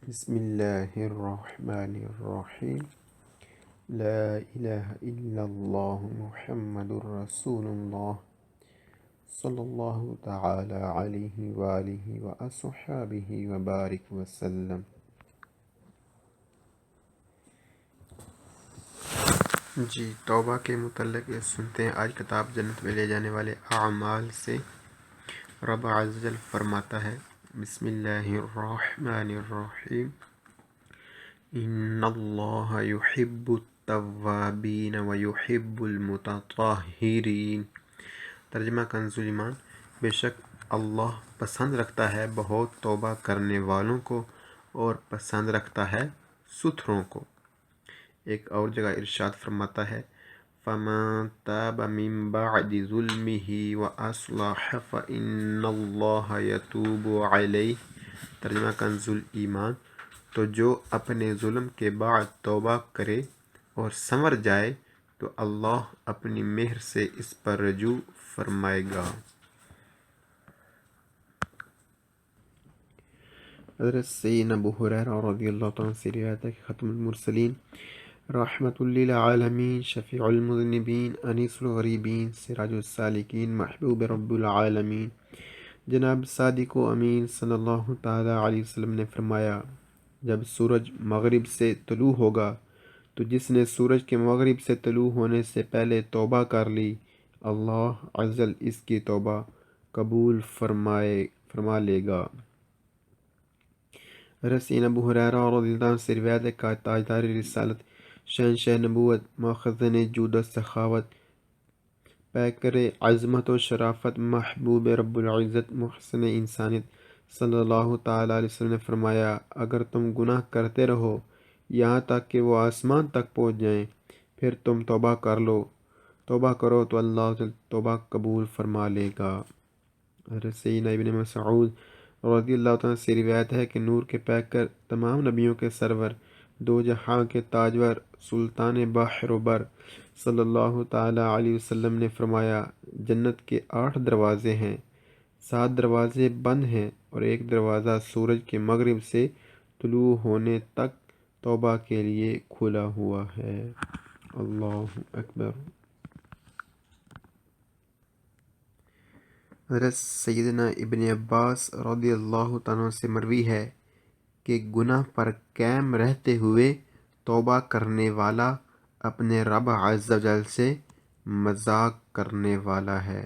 بسم اللہ الرحمن الرحیم لا الہ الا اللہ محمد الرسول اللہ صلی اللہ تعالی علیہ وآلہ وأصحابہ وبارک وسلم۔ جی توبہ کے متعلق سنتے ہیں آج کتاب جنت میں لے جانے والے اعمال سے۔ رب عز و جل فرماتا ہے بسم اللہ الرحمن الرحیم ان اللہ یحب التوابین ویحب المتطہرین۔ ترجمہ کنز ایمان، بے شک اللہ پسند رکھتا ہے بہت توبہ کرنے والوں کو اور پسند رکھتا ہے ستھروں کو۔ ایک اور جگہ ارشاد فرماتا ہے فَمَن تَابَ مِن بَعْدِ ظُلْمِهِ وَأَصْلَحَ فَإِنَّ اللَّهَ يَتُوبُ عَلَيْهِ۔ ترجمہ کنز ایمان، تو جو اپنے ظلم کے بعد توبہ کرے اور سنور جائے تو اللہ اپنی مہر سے اس پر رجوع فرمائے گا۔ حضرت سیدنا ابو ہریرہ رضی اللہ عنہ سے روایت ہے کہ ختم المرسلین رحمت للعالمین شفیع المذنبین انیس الغریبین سراج السالکین محبوب رب العالمین جناب صادق و امین صلی اللہ تعالی علیہ وسلم نے فرمایا، جب سورج مغرب سے طلوع ہوگا تو جس نے سورج کے مغرب سے طلوع ہونے سے پہلے توبہ کر لی، اللہ عز و جل اس کی توبہ قبول فرما لے گا۔ رسول ابو ہریرہ رضی اللہ عنہ سے روایت ہے کہ تاجدار رسالت، شہنشاہ نبوت، مخزن جود و سخاوت، پیکر عظمت و شرافت، محبوب رب العزت، محسن انسانیت صلی اللہ تعالیٰ علیہ وسلم نے فرمایا، اگر تم گناہ کرتے رہو یہاں تک کہ وہ آسمان تک پہنچ جائیں، پھر تم توبہ کرو تو اللہ جل توبہ قبول فرما لے گا۔ حضرت سیدنا ابن مسعود رضی اللہ عنہ سے روایت ہے کہ نور کے پیکر، تمام نبیوں کے سرور، دو جہاں کے تاجور، سلطان بحر و بر صلی اللہ تعالی علیہ وسلم نے فرمایا، جنت کے 8 دروازے ہیں، 7 دروازے بند ہیں اور ایک دروازہ سورج کے مغرب سے طلوع ہونے تک توبہ کے لیے کھلا ہوا ہے۔ اللہ اکبر۔ حضرت سیدنا ابن عباس رضی اللہ عنہ سے مروی ہے کہ گناہ پر قائم رہتے ہوئے توبہ کرنے والا اپنے رب عز و جل سے مذاق کرنے والا ہے۔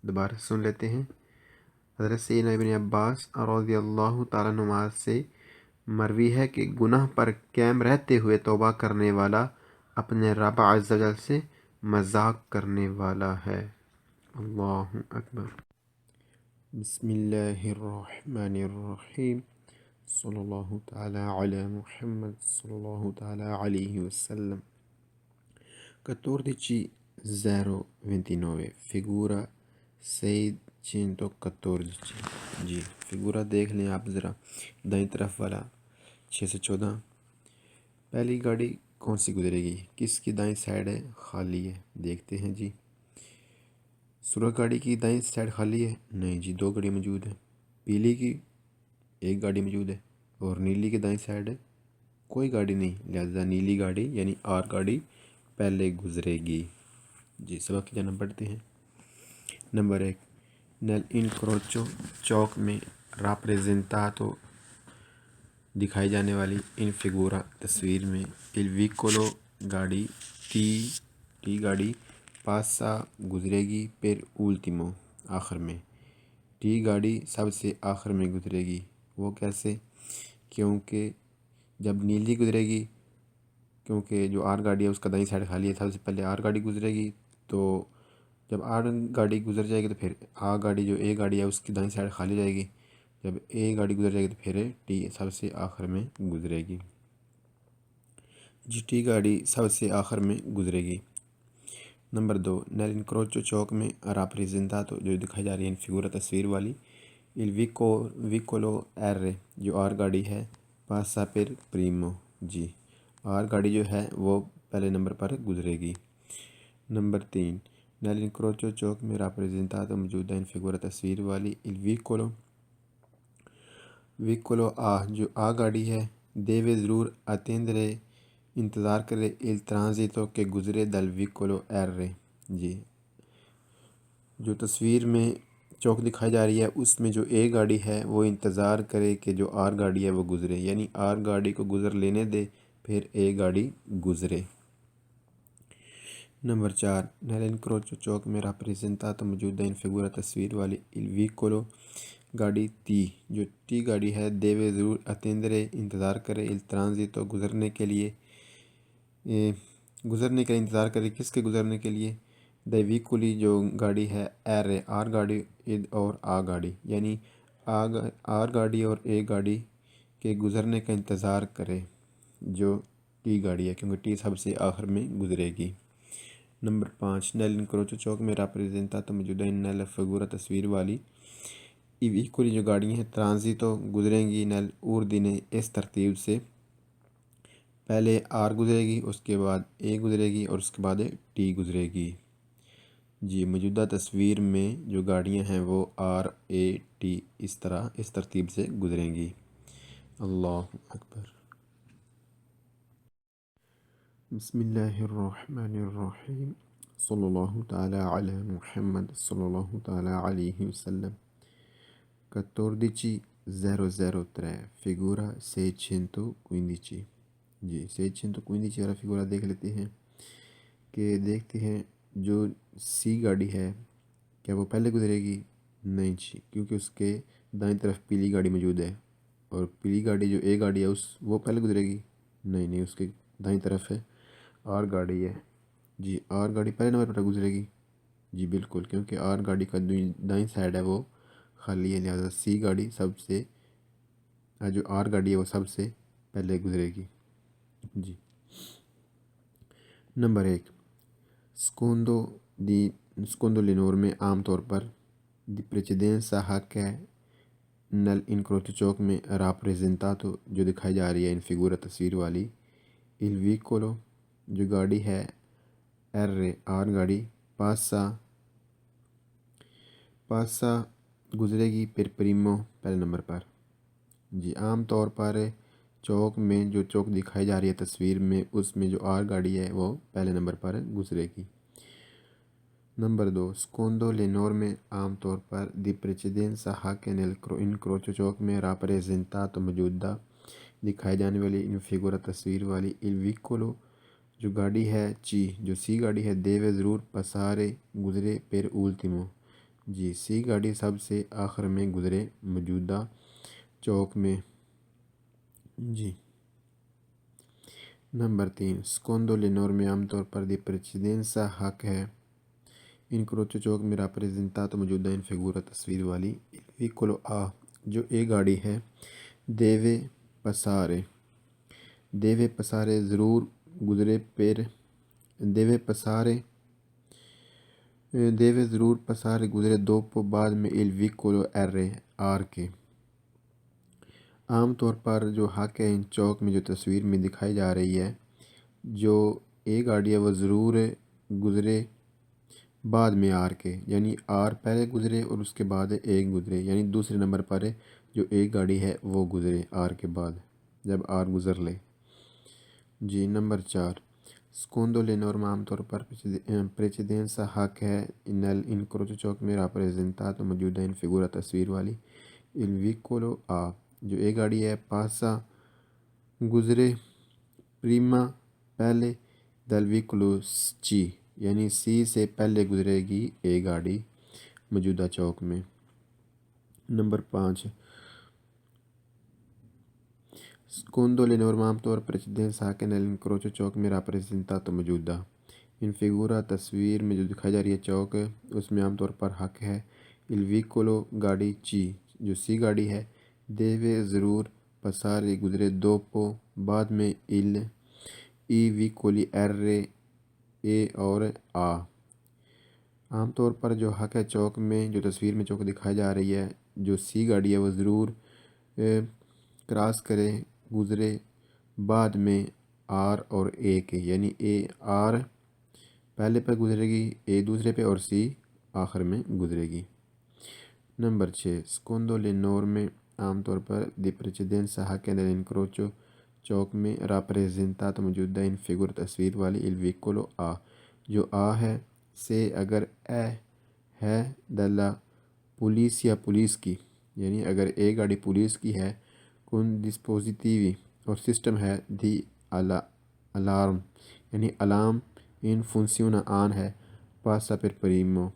دوبارہ سن لیتے ہیں۔ حضرت سیدنا ابن عباس رضی اللہ تعالیٰ عنہ سے مروی ہے کہ گناہ پر قائم رہتے ہوئے توبہ کرنے والا اپنے رب عز و جل سے مذاق کرنے والا ہے۔ اللہ اکبر۔ بسم اللہ الرحمن الرحیم صلی اللہ تعالی علی محمد صلی اللہ تعالی علیہ وسلم۔ 1429 figura 614۔ جی فگورہ دیکھ لیں آپ ذرا، دائیں طرف والا 614۔ پہلی گاڑی کون سی گزرے گی؟ کس کی دائیں سائڈ ہے؟ خالی ہے، دیکھتے ہیں جی۔ سرخ گاڑی کی دائیں سائڈ خالی ہے؟ نہیں جی، 2 گاڑی موجود ہیں۔ پیلی کی 1 گاڑی موجود ہے اور نیلی کی دائیں سائڈ ہے کوئی گاڑی نہیں، لہذا نیلی گاڑی یعنی آر گاڑی پہلے گزرے گی۔ جی سبق کی جانب بڑھتے ہیں۔ نمبر 1، نیل انکروچو چوک میں راپریزنتاتو دکھائی جانے والی ان فگورا تصویر میں il vicolo گاڑی ٹی گاڑی پاسا گزرے گی پھر ultimo آخر میں۔ ٹی گاڑی سب سے آخر میں گزرے گی۔ وہ کیسے؟ کیونکہ جب نیلی گزرے گی، کیونکہ جو آر گاڑی ہے اس کا دائیں سائڈ خالی ہے، سب سے پہلے آر گاڑی گزرے گی، تو جب آر گاڑی گزر جائے گی تو پھر آ گاڑی جو اے گاڑی ہے اس کی دائیں سائڈ خالی جائے گی، جب اے گاڑی گزر جائے گی تو پھر ٹی سب سے آخر میں گزرے گی۔ جی ٹی گاڑی سب سے آخر میں گزرے گی۔ نمبر 2، نیل انکروچو چوک میں راپریزنتاتو جو دکھائی جا رہی ہے فگورہ تصویر والی il vicolo R جو آر گاڑی ہے پاسا پر پریمو، جی آر گاڑی جو ہے وہ پہلے نمبر پر گزرے گی۔ نمبر 3، نیل انکروچو چوک میں راپریزنتاتو موجودہ ان فگورہ تصویر والی il vicolo ویکولو آ جو آ گاڑی ہے، دیوے ضرور اتیندرے انتظار کرے il transito کہ گزرے دل ویکولو ایرے۔ جی جو تصویر میں چوک دکھائی جا رہی ہے اس میں جو اے گاڑی ہے وہ انتظار کرے کہ جو آر گاڑی ہے وہ گزرے، یعنی آر گاڑی کو گزر لینے دے پھر اے گاڑی گزرے۔ نمبر 4 nell'incrocio چوک میں rappresentato موجودہ ان فگورا تصویر والی il vicolo گاڑی تی جو ٹی گاڑی ہے دیوے ضرور اتیندرے انتظار کرے il transito گزرنے کے لیے انتظار کرے، کس کے گزرنے کے لیے؟ دے ویکولی جو گاڑی ہے ایرے آر گاڑی اور آ گاڑی، یعنی آر گاڑی اور اے گاڑی کے گزرنے کا انتظار کرے جو ٹی گاڑی ہے، کیونکہ ٹی سب سے آخر میں گزرے گی۔ نمبر 5 نیل انکروچو چوک میں rappresentato موجودہ ان نیل فگورا تصویر والی ای ویکولی جو گاڑیاں ہیں ٹرانزیٹو گزریں گی نیل اوردینے اس ترتیب سے، پہلے آر گزرے گی، اس کے بعد اے گزرے گی اور اس کے بعد ٹی گزرے گی۔ جی موجودہ تصویر میں جو گاڑیاں ہیں وہ آر اے ٹی اس ترتیب سے گزریں گی۔ اللہ اکبر۔ بسم اللہ الرحمن الرحیم، صلی اللہ تعالی علی محمد صلی اللہ تعالی علیہ وسلم۔ 14.003 figura 615۔ جی 615 والا فگورا دیکھ لیتے ہیں کہ دیکھتے ہیں جو سی گاڑی ہے کیا وہ پہلے گزرے گی؟ نہیں جی، کیونکہ اس کے دائیں طرف پیلی گاڑی موجود ہے، اور پیلی گاڑی جو اے گاڑی ہے وہ پہلے گزرے گی؟ نہیں، اس کے دائیں طرف ہے آر گاڑی ہے۔ جی آر گاڑی پہلے نمبر پر گزرے گی؟ جی بالکل، کیونکہ آر گاڑی کا دائیں سائڈ ہے وہ خالی ہے، لہٰذا سی گاڑی جو آر گاڑی ہے وہ سب سے پہلے گزرے گی۔ جی نمبر 1 سکوندو لینور میں عام طور پر دی پریچیدنسا حق ہے نل انکروچو چوک میں rappresentato جو دکھائی جا رہی ہے ان فگورا تصویر والی il vicolo جو گاڑی ہے ایرے آر گاڑی پاسا گزرے گی پھر پریمو پہلے نمبر پر۔ جی عام طور پر چوک میں جو چوک دکھائی جا رہی ہے تصویر میں اس میں جو آر گاڑی ہے وہ پہلے نمبر پر گزرے گی۔ نمبر 2 سکوندو لینور میں عام طور پر دی پریچیدنسا حق نل انکروچو چوک میں rappresentato موجودہ دکھائی جانے والی ان فگورا تصویر والی il vicolo جو گاڑی ہے جو سی گاڑی ہے دیوے ضرور پسارے گزرے پر ultimo۔ جی سی گاڑی سب سے آخر میں گزرے موجودہ چوک میں۔ جی نمبر 3 سکوندو لینور میں عام طور پر دی پریچیدنسا حق ہے انکروچو چوک میں rappresentato موجودہ ان فگورا تصویر والی il vicolo آ جو اے گاڑی ہے دیوے پسارے ضرور گزرے پیر دیوے ضرور پسارے گزرے دوپو بعد میں il vicolo ایرے آر کے۔ عام طور پر جو حق ہے ان چوک میں جو تصویر میں دکھائی جا رہی ہے جو اے گاڑی ہے وہ ضرور گزرے بعد میں آر کے، یعنی آر پہلے گزرے اور اس کے بعد اے گزرے، یعنی دوسرے نمبر پر جو اے گاڑی ہے وہ گزرے آر کے بعد جب آر گزر لے۔ جی نمبر 4 سکوندو لینور میں عام طور پر پریچیدنسا حق ہے نل انکروچو چوک میں rappresentato موجودہ ان فگورا تصویر والی il vicolo آ جو اے گاڑی ہے پاسا گزرے پریما پہلے دل ویکولو چی یعنی سی سے پہلے گزرے گی اے گاڑی موجودہ چوک میں۔ نمبر 5 سکوندو لینور میں عام طور پر پریچیدنسا حق نل انکروچو چوک میں rappresentato موجودہ ان فگورا تصویر میں جو دکھائی جا رہی ہے چوک اس میں عام طور پر حق ہے il vicolo گاڑی جو سی گاڑی ہے دیوے ضرور پسارے گزرے دوپو بعد میں ای ویکولی ایرے اے اور آ۔ عام طور پر جو حق ہے چوک میں جو تصویر میں چوک دکھائی جا رہی ہے جو سی گاڑی ہے وہ ضرور کراس کرے گزرے بعد میں آر اور اے کے، یعنی آر پہلے پہ گزرے گی، اے دوسرے پہ اور سی آخر میں گزرے گی۔ نمبر 6 سکوندو لینور میں عام طور پر دی precedenza ha che nell'incrocio چوک میں rappresentato موجودہ ان فگر تصویر والی il vicolo A جو A ہے سے اگر اے ہے dalla polizia پولیس کی، یعنی اگر اے گاڑی پولیس کی ہے، con dispositivi اور سسٹم ہے دی الارم یعنی الارم ان funziona آن ہے passa per primo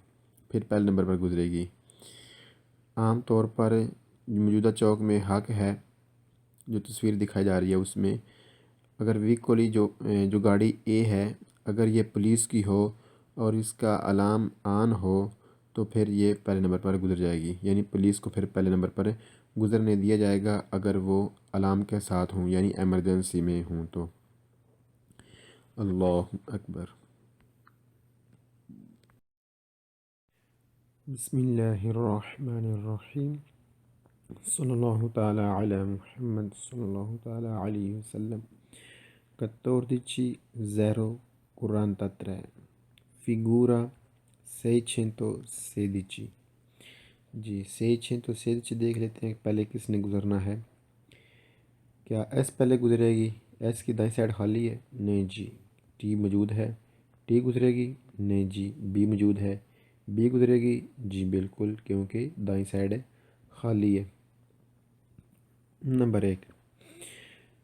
پھر پہلے نمبر پر گزرے گی۔ عام طور پر موجودہ چوک میں حق ہے جو تصویر دکھائی جا رہی ہے، اس میں اگر ویکولی جو گاڑی اے ہے اگر یہ پولیس کی ہو اور اس کا الارم آن ہو تو پھر یہ پہلے نمبر پر گزر جائے گی، یعنی پولیس کو پھر پہلے نمبر پر گزرنے دیا جائے گا اگر وہ الارم کے ساتھ ہوں، یعنی ایمرجنسی میں ہوں تو۔ اللہ اکبر۔ بسم اللہ الرحمن الرحیم، صلی اللہ تعالی علی محمد صلی اللہ تعالی علیہ وسلم۔ 1443 figura 616۔ جی 616 دیکھ لیتے ہیں پہلے کس نے گزرنا ہے۔ کیا ایس پہلے گزرے گی؟ ایس کی دائیں سائڈ خالی ہے؟ نہیں جی۔ ٹی موجود ہے؟ ٹی گزرے گی؟ نہیں جی۔ بی موجود ہے؟ بی گزرے گی؟ جی بالکل، کیونکہ دائیں سائڈ خالی ہے۔ نمبر 1،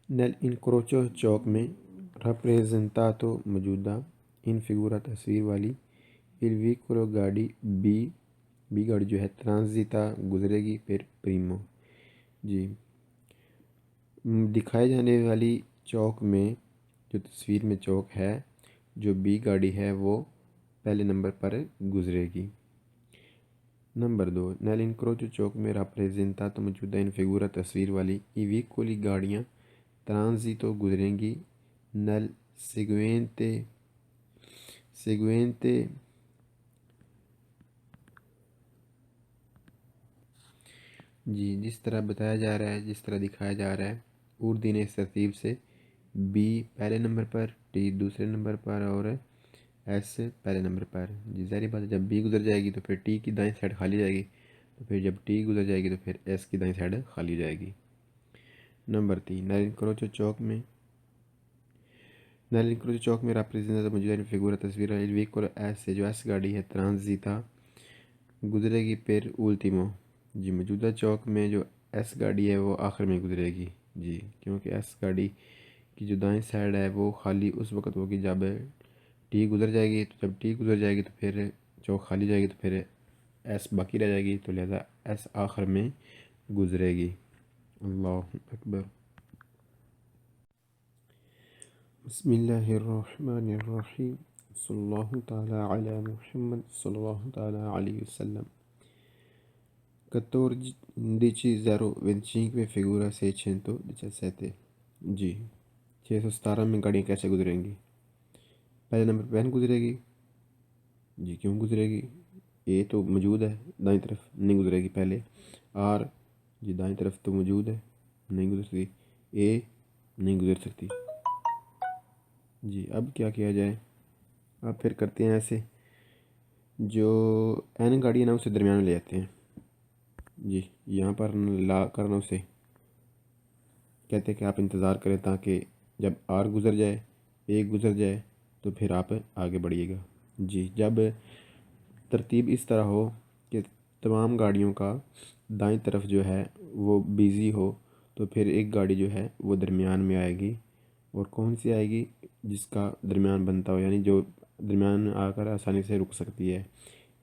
نیل انکروچو چوک میں rappresentato موجودہ ان فگورا تصویر والی il vicolo گاڑی بی گاڑی جو ہے ترانزیتا گزرے گی پھر پریمو۔ جی دکھائے جانے والی چوک میں جو تصویر میں چوک ہے جو بی گاڑی ہے وہ پہلے نمبر پر گزرے گی۔ نمبر 2، نیل انکروچو چوک میں rappresentato موجودہ ان فگورا تصویر والی i vicoli گاڑیاں ترانزیتو گزریں گی nel seguente جی جس طرح بتایا جا رہا ہے، جس طرح دکھایا جا رہا ہے اردین اس ترتیب سے، بی پہلے نمبر پر، ٹی دوسرے نمبر پر اور ایس پہلے نمبر پر۔ جی ظاہری بات ہے جب بی گزر جائے گی تو پھر ٹی کی دائیں سائڈ خالی جائے گی، تو پھر جب ٹی گزر جائے گی تو پھر ایس کی دائیں سائڈ خالی جائے گی۔ نمبر 3، نیل انکروچو چوک میں rappresentato موجودہ فگورا تصویر il vicolo ایس سے جو ایس گاڑی ہے ترانزیتا گزرے گی پھر ultimo۔ جی موجودہ چوک میں جو ایس گاڑی ہے وہ آخر میں گزرے گی، جی کیونکہ ایس گاڑی کی جو دائیں سائڈ ہے وہ خالی اس وقت ہوگی جب ٹی گزر جائے گی، تو جب ٹی گزر جائے گی تو پھر چوک خالی جائے گی تو پھر ایس باقی رہ جائے گی، تو لہذا ایس آخر میں گزرے گی۔ اللہ اکبر۔ بسم اللہ الرحمن الرحیم، صلی اللہ تعالی علی محمد صلی اللہ تعالی علیہ وسلم۔ 14-0-25 figura 617۔ جی 617 میں گاڑیاں کیسے گزریں گی؟ پہلے نمبر پہ این گزرے گی، جی کیوں گزرے گی؟ اے تو موجود ہے دائیں طرف، نہیں گزرے گی پہلے۔ آر جی دائیں طرف تو موجود ہے، نہیں گزر سکتی۔ اے نہیں گزر سکتی۔ جی اب کیا کیا جائے؟ اب پھر کرتے ہیں ایسے، جو این گاڑی ہے نا اسے درمیان میں لے جاتے ہیں۔ جی یہاں پر لا کرنا اسے کہتے ہیں کہ آپ انتظار کریں تاکہ جب آر گزر جائے، اے گزر جائے تو پھر آپ آگے بڑھیے گا۔ جی جب ترتیب اس طرح ہو کہ تمام گاڑیوں کا دائیں طرف جو ہے وہ بیزی ہو تو پھر ایک گاڑی جو ہے وہ درمیان میں آئے گی، اور کون سی آئے گی؟ جس کا درمیان بنتا ہو، یعنی جو درمیان میں آ کر آسانی سے رک سکتی ہے،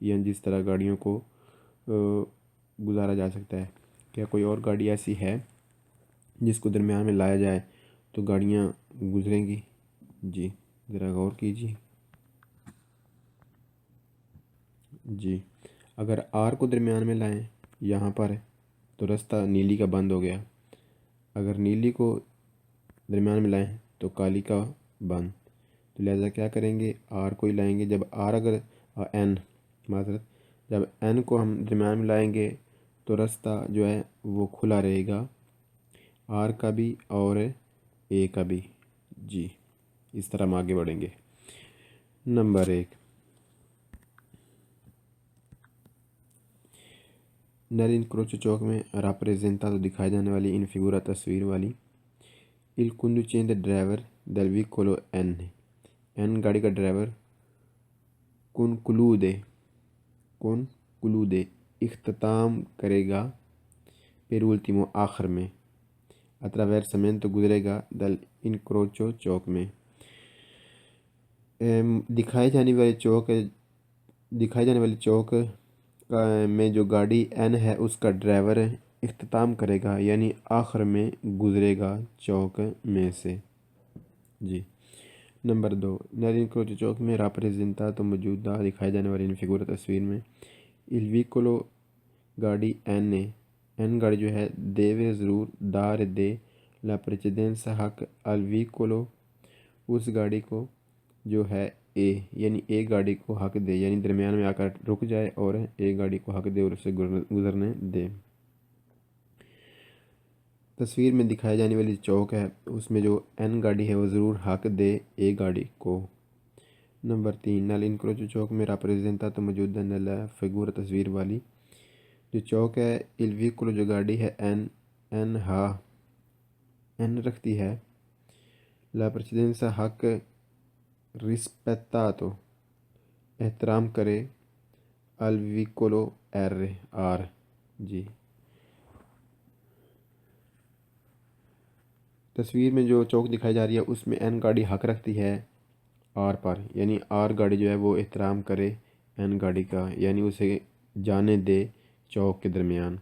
یعنی جس طرح گاڑیوں کو گزارا جا سکتا ہے۔ کیا کوئی اور گاڑی ایسی ہے جس کو درمیان میں لایا جائے تو گاڑیاں گزریں گی؟ جی ذرا غور کیجیے۔ جی اگر آر کو درمیان میں لائیں یہاں پر تو رستہ نیلی کا بند ہو گیا، اگر نیلی کو درمیان میں لائیں تو کالی کا بند، تو لہذا کیا کریں گے؟ آر کو ہی لائیں گے۔ جب آر اگر معذرت جب این کو ہم درمیان میں لائیں گے تو رستہ جو ہے وہ کھلا رہے گا، آر کا بھی اور اے کا بھی۔ جی اس طرح ہم آگے بڑھیں گے۔ نمبر 1، نل انکروچو چوک میں راپریزنتاتو دکھائے جانے والی ان فگورا تصویر والی il conducente driver del veicolo N گاڑی کا ڈرائیور conclude اختتام کرے گا per ultimo آخر میں attraversamento گزرے گا del incrocio چوک میں دکھائی جانے والی چوک میں جو گاڑی N ہے اس کا ڈرائیور اختتام کرے گا یعنی آخر میں گزرے گا چوک میں سے جی۔ نمبر 2 nel incrocio چوک میں راپریزنتاتو موجودہ دکھائے جانے والی ان فگورا تصویر میں il veicolo گاڑی N گاڑی جو ہے deve ضرور دار دے la precedenza حق al veicolo اس گاڑی کو جو ہے یعنی ایک گاڑی کو حق دے یعنی درمیان میں آ کر رک جائے اور ایک گاڑی کو حق دے اور اسے گزرنے دے۔ تصویر میں دکھائی جانے والی چوک ہے اس میں جو N گاڑی ہے وہ ضرور حق دے ایک گاڑی کو۔ نمبر 3 nel incrocio چوک میں راپریزنتاتو موجودہ نل فگورا تصویر والی جو چوک ہے il veicolo جو گاڑی ہے N رکھتی ہے la precedenza حق rispettato احترام کرے al veicolo R جی۔ تصویر میں جو چوک دکھائی جا رہی ہے اس میں N گاڑی حق رکھتی ہے R پر یعنی R گاڑی جو ہے وہ احترام کرے N گاڑی کا یعنی اسے جانے دے چوک کے درمیان۔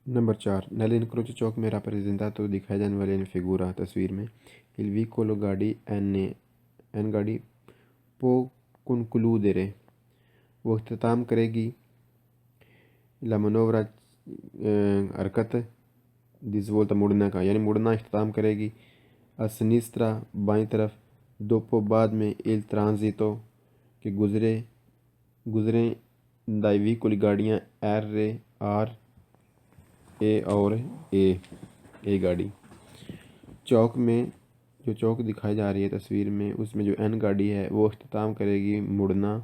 نمبر 4 nel incrocio چوک میں راپریزنتاتو دکھائے جانے والے فگورا تصویر میں il veicolo گاڑی N گاڑی può concludere وہ اختتام کرے گی la manovra حرکت di svolta مڑنے کا یعنی مڑنا اختتام کرے گی a sinistra بائیں طرف dopo بعد میں il transito کہ گزریں dai veicoli گاڑیاں R اور A گاڑی۔ چوک میں جو چوک دکھائی جا رہی ہے تصویر میں اس میں جو N گاڑی ہے وہ اختتام کرے گی مڑنا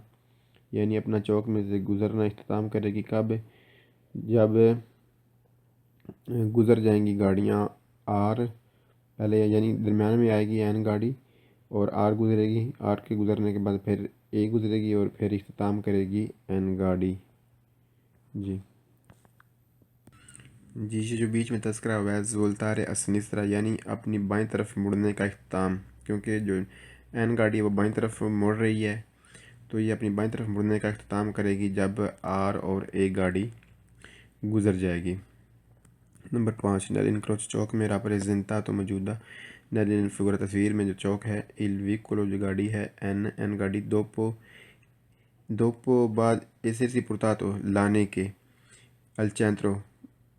یعنی اپنا چوک میں سے گزرنا اختتام کرے گی کب جب گزر جائیں گی گاڑیاں R پہلے یعنی درمیان میں آئے گی N گاڑی اور R گزرے گی R کے گزرنے کے بعد پھر A گزرے گی اور پھر اختتام کرے گی N گاڑی جی۔ جی جو بیچ میں تذکرہ ہوا ہے زولتارے اسنسرا یعنی اپنی بائیں طرف مڑنے کا اختتام کیونکہ جو N گاڑی ہے وہ بائیں طرف مڑ رہی ہے تو یہ اپنی بائیں طرف مڑنے کا اختتام کرے گی جب R اور A گاڑی گزر جائے گی۔ نمبر 5 nel incrocio چوک میں راپریزنتاتو موجودہ nel فگورا تصویر میں جو چوک ہے il veicolo جو گاڑی ہے N گاڑی dopo بعد essere portato لانے کے al centro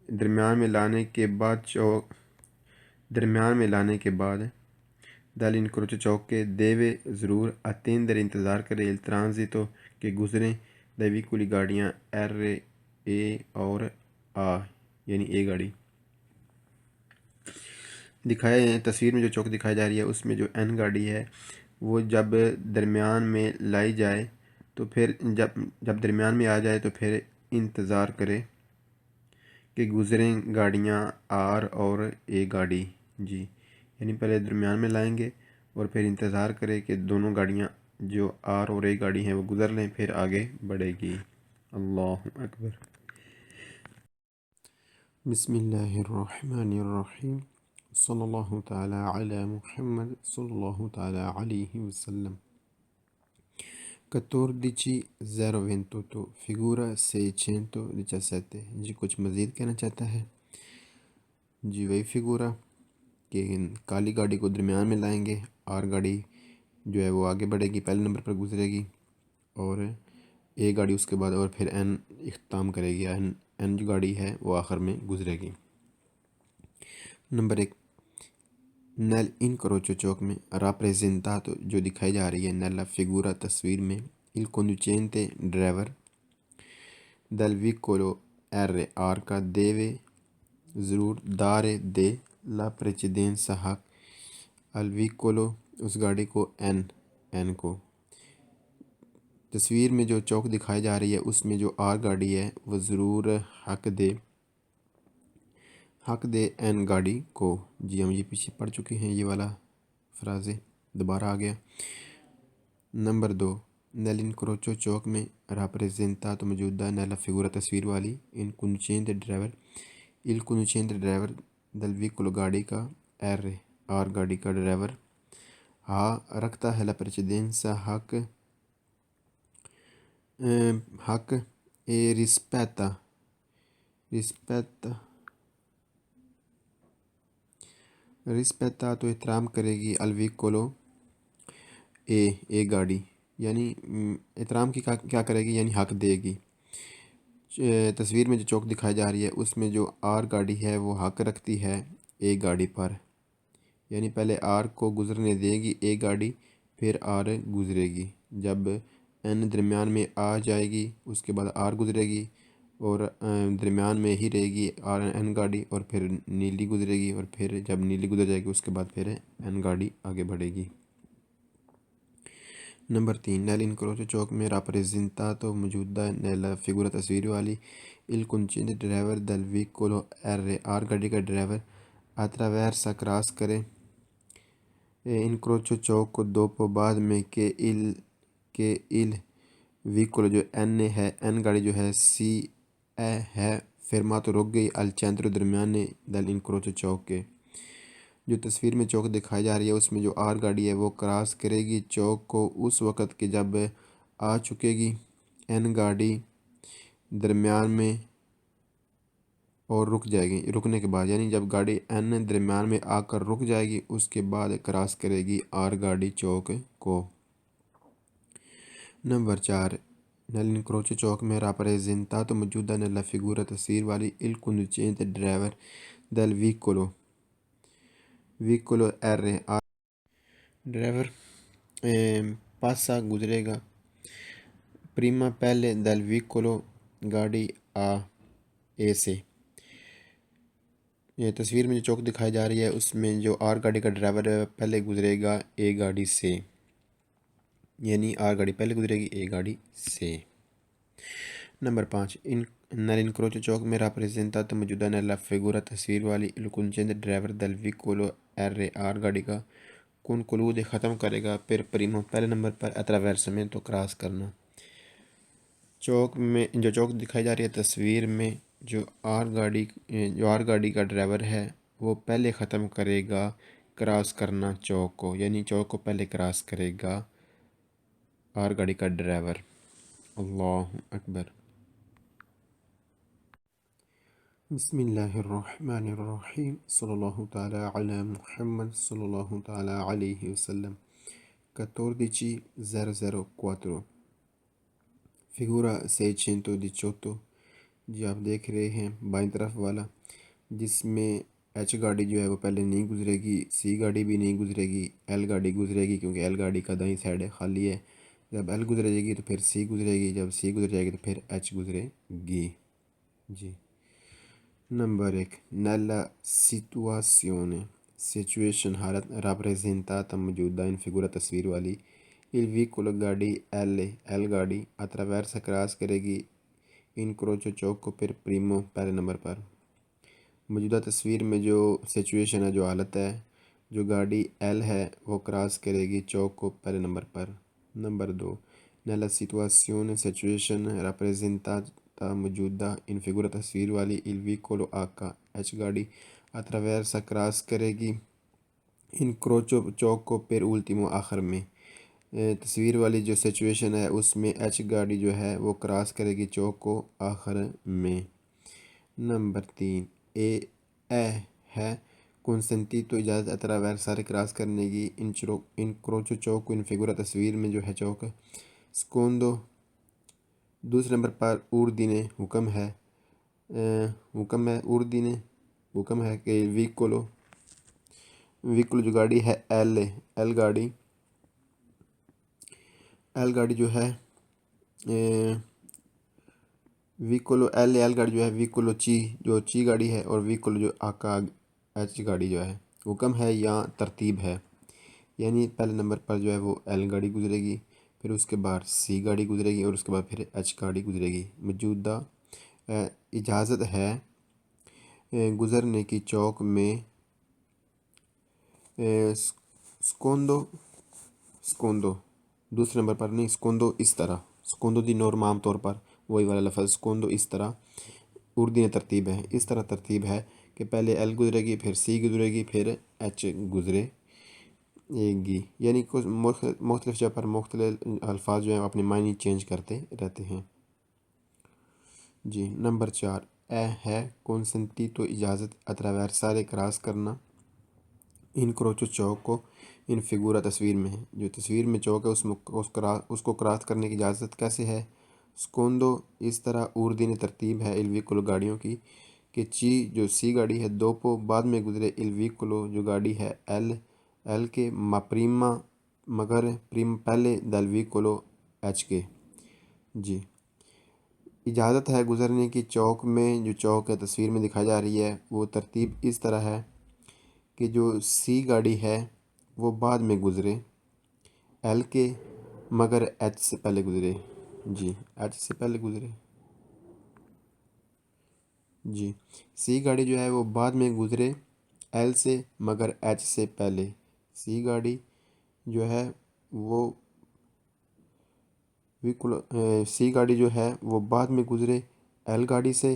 درمیان میں لانے کے بعد dall'incrocio چوک کے deve ضرور attendere انتظار کرے il transito کہ گزریں dai veicoli گاڑیاں R A اور A یعنی A گاڑی۔ تصویر میں جو چوک دکھائی جا رہی ہے اس میں جو N گاڑی ہے وہ جب درمیان میں لائی جائے تو پھر جب درمیان میں آ جائے تو پھر انتظار کرے کہ گزریں گاڑیاں R اور A گاڑی جی یعنی پہلے درمیان میں لائیں گے اور پھر انتظار کرے کہ دونوں گاڑیاں جو R اور A گاڑی ہیں وہ گزر لیں پھر آگے بڑھے گی۔ اللہ اکبر۔ بسم اللہ الرحمن الرحیم صلی اللہ تعالی علی محمد صلی اللہ تعالی علیہ وسلم۔ 14.028 فگورا 617 جی کچھ مزید کہنا چاہتا ہے جی وہی فگورا کہ کالی گاڑی کو درمیان میں لائیں گے R گاڑی جو ہے وہ آگے بڑھے گی پہلے نمبر پر گزرے گی اور A گاڑی اس کے بعد اور پھر N اختتام کرے گی N جو گاڑی ہے وہ آخر میں گزرے گی۔ نمبر 1 nel incrocio چوک میں راپریزنتاتو جو دکھائی جا رہی ہے nella فگورا تصویر میں il conducente driver del veicolo R کا deve ضرور دارے دے la precedenza حق al veicolo اس گاڑی کو N کو تصویر میں جو چوک دکھائی جا رہی ہے اس میں جو آر گاڑی ہے وہ ضرور حق دے این گاڑی کو۔ جی ہم یہ پیچھے پڑھ چکے ہیں، یہ والا فرازے دوبارہ آ گیا۔ نمبر 2، نیل'انکروچو چوک میں راپریزنتاتو موجودہ نیلا فگورا تصویر والی il conducente driver del veicolo گاڑی کا آر گاڑی کا ڈرائیور رکھتا ہے la precedenza حق rispetta تو احترام کرے گی al veicolo گاڑی، یعنی احترام کی کیا کرے گی، یعنی حق دے گی۔ تصویر میں جو چوک دکھائی جا رہی ہے اس میں جو آر گاڑی ہے وہ حق رکھتی ہے گاڑی پر، یعنی پہلے آر کو گزرنے دے گی گاڑی، پھر آر گزرے گی۔ جب این درمیان میں آ جائے گی اس کے بعد آر گزرے گی، اور درمیان میں ہی رہے گی آر این گاڑی، اور پھر نیلی گزرے گی، اور پھر جب نیلی گزر جائے گی اس کے بعد پھر این گاڑی آگے بڑھے گی۔ نمبر 3، نیل'انکروچو چوک میں راپریزنتاتو موجودہ نیلا فگورا تصویر والی il conducente driver del veicolo آر گاڑی کا ڈرائیور attraversa کراس کرے انکروچو چوک کو دوپو بعد میں کہ il veicolo جو این گاڑی جو ہے سی ہے fermato رک گئی al centro درمیانے dell'incrocio چوک کے۔ جو تصویر میں چوک دکھائی جا رہی ہے اس میں جو آر گاڑی ہے وہ کراس کرے گی چوک کو اس وقت کہ جب آ چکے گی این گاڑی درمیان میں اور رک جائے گی، رکنے کے بعد، یعنی جب گاڑی این درمیان میں آ کر رک جائے گی اس کے بعد کراس کرے گی آر گاڑی چوک کو۔ نمبر 4، نیل'انکروچو چوک میں راپریزنتاتو موجودہ نیلا فگورا تصویر والی il conducente driver del veicolo آر ڈرائیور پاسا گزرے گا پریما پہلے del veicolo گاڑی سے۔ یہ تصویر میں جو چوک دکھائی جا رہی ہے اس میں جو آر گاڑی کا ڈرائیور پہلے گزرے گا گاڑی سے، یعنی آر گاڑی پہلے گزرے گی گاڑی سے۔ نمبر 5، نیل'انکروچو چوک میں راپریزنتاتو موجودہ نیلا فگورا تصویر والی il conducente driver del veicolo آر گاڑی کا conclude ختم کرے گا پھر پریمو پہلے نمبر پر attraversamento کراس کرنا۔ چوک میں جو چوک دکھائی جا رہی ہے تصویر میں جو آر گاڑی کا ڈرائیور ہے وہ پہلے ختم کرے گا کراس کرنا چوک کو، یعنی چوک کو پہلے کراس کرے گا آر گاڑی کا ڈرائیور۔ اللہ اکبر۔ بسم اللہ الرحمن الرحیم، صلی اللہ تعالی علی محمد صلی اللہ تعالی علیہ وسلم۔ 14-004 فگورا 618۔ جی آپ دیکھ رہے ہیں بائیں طرف والا، جس میں ایچ گاڑی جو ہے وہ پہلے نہیں گزرے گی، سی گاڑی بھی نہیں گزرے گی، ایل گاڑی گزرے گی کیونکہ ایل گاڑی کا دائیں سائڈ خالی ہے۔ جب ایل گزرے گی تو پھر سی گزرے گی، جب سی گزر جائے گی تو پھر ایچ گزرے گی۔ جی نمبر 1، نیلا سچویشن حالت راپریزنتاتا موجودہ ان فگورا تصویر والی il veicolo گاڑی ایل گاڑی attraversa کراس کرے گی انکروچو چوک کو پھر پریمو پہلے نمبر پر۔ موجودہ تصویر میں جو سچویشن ہے، جو حالت ہے، جو گاڑی ایل ہے وہ کراس کرے گی چوک کو پہلے نمبر پر۔ نمبر 2، نیلا سچویشن راپریزنتاتا موجودہ ان فگورا تصویر والی il veicolo ایچ گاڑی attraversa کراس کرے گی انکروچو چوک کو پھر ultimo آخر میں۔ تصویر والی جو سچویشن ہے اس میں ایچ گاڑی جو ہے وہ کراس کرے گی چوک کو آخر میں۔ نمبر 3، اے ہے کنسنتی تو اجازت attraversare کراس کرنے کی انکروچو چوک کو ان فگورا تصویر میں جو ہے چوک۔ سکوندو دوسرے نمبر پر اردینے حکم ہے حکم ہے کہ ویکولو جو گاڑی ہے ایل گاڑی جو ہے ویکولو ایل گاڑی جو ہے ویکولو چی گاڑی ہے، اور ویکولو جو آکا ایچ گاڑی جو ہے حکم ہے یا ترتیب ہے، یعنی پہلے نمبر پر جو ہے وہ ایل گاڑی گزرے گی، پھر اس کے بعد سی گاڑی گزرے گی اور اس کے بعد پھر ایچ گاڑی گزرے گی۔ موجودہ اجازت ہے گزرنے کی چوک میں سکوندو سکوندو دوسرے نمبر پر نہیں، سکوندو اس طرح، سکوندو دی نورم عام طور پر وہی والا لفظ سکوندو اس طرح اردین ترتیب ہے، اس طرح ترتیب ہے کہ پہلے ایل گزرے گی، پھر سی گزرے گی، پھر ایچ گزرے گی، یعنی کچھ مختلف جگہ پر مختلف الفاظ جو ہیں اپنے معنی چینج کرتے رہتے ہیں۔ جی نمبر 4 اے ہے کونسنتی تو اجازت اتراویرسالے کراس کرنا ان کروچو چوک کو ان فگورا تصویر میں ہے، جو تصویر میں چوک ہے اس کو کراس کرنے کی اجازت کیسے ہے؟ سکوندو اس طرح اردین ترتیب ہے الویکولو گاڑیوں کی کہ جو سی گاڑی ہے دوپو بعد میں گزرے الویکولو جو گاڑی ہے ایل کے ما پریما مگر پہلے دلویکولو ایچ کے۔ جی اجازت ہے گزرنے کی چوک میں، جو چوک ہے تصویر میں دکھائی جا رہی ہے، وہ ترتیب اس طرح ہے کہ جو سی گاڑی ہے وہ بعد میں گزرے ایل کے مگر ایچ سے پہلے گزرے۔ جی ایچ سے پہلے گزرے۔ جی سی گاڑی جو ہے وہ بعد میں گزرے ایل سے مگر ایچ سے پہلے۔ سی گاڑی جو ہے وہ سی گاڑی جو ہے وہ بعد میں گزرے ایل گاڑی سے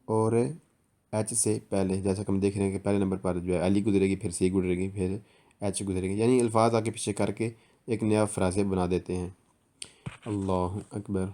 اور ایچ سے پہلے، جیسا کہ ہم دیکھ رہے ہیں کہ پہلے نمبر پر جو ہے ایل گزرے گی، پھر سی گزرے گی، پھر ایچ گزرے گی، یعنی الفاظ آگے پیچھے کر کے ایک نیا فرازے بنا دیتے ہیں۔ اللہ اکبر۔